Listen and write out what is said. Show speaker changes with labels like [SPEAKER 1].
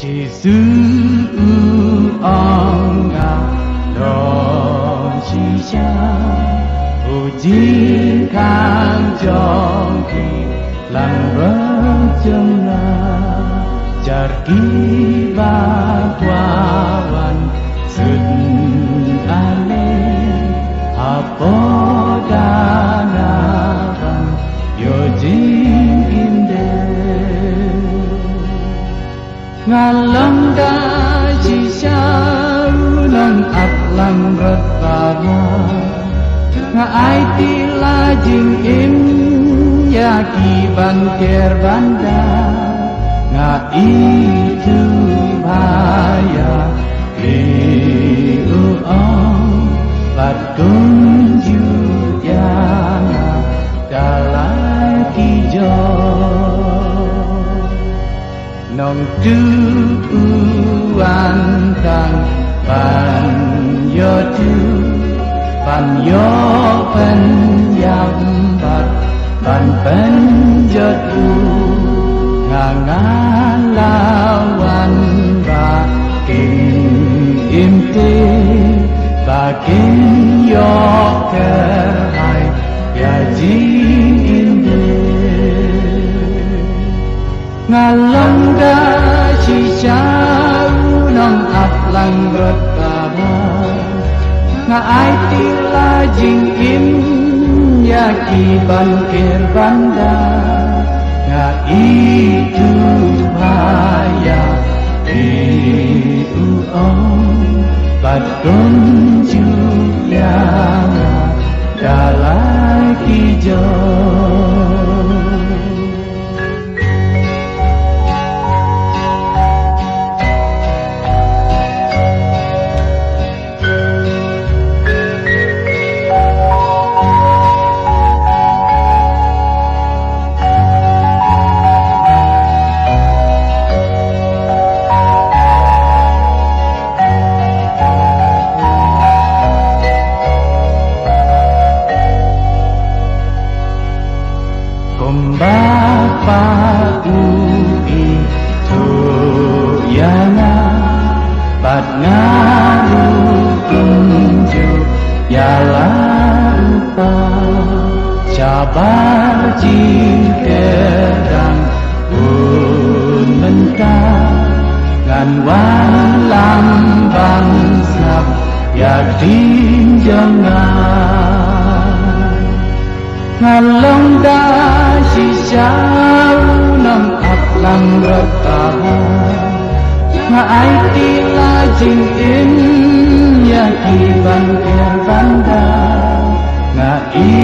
[SPEAKER 1] Giêsu ông ngài đón chi cha u jin khang trong khi lặng rớt trong na jar ki ba quaวันสุดale apo danavan yo jin inde ngalang da chi sa nang at lang rat ba nga ai ti la jing im ya ki ban ker banda nga itu baya u ong bat kunju ya dalai ki jo nong tu an tang ban yo tu ban yo pen yam bat ban pen yo tu ngangan lawan ba king imti ba king yo kerhai ya jin inde ngalang da chi cha nong ap lang rot ba nga ai ti la jing im ya ki ban ker banda nga itu baya u ong bat kunju ya dalai ki jo Bapa ui tu yana bat ngaru kunju yala upa sabar jingkedang un mentah ngan wan lambang sap yakin jangan ngalong da si sao nam ap lang rataha nga ai ti la jing in ya ki ban ker banda nga i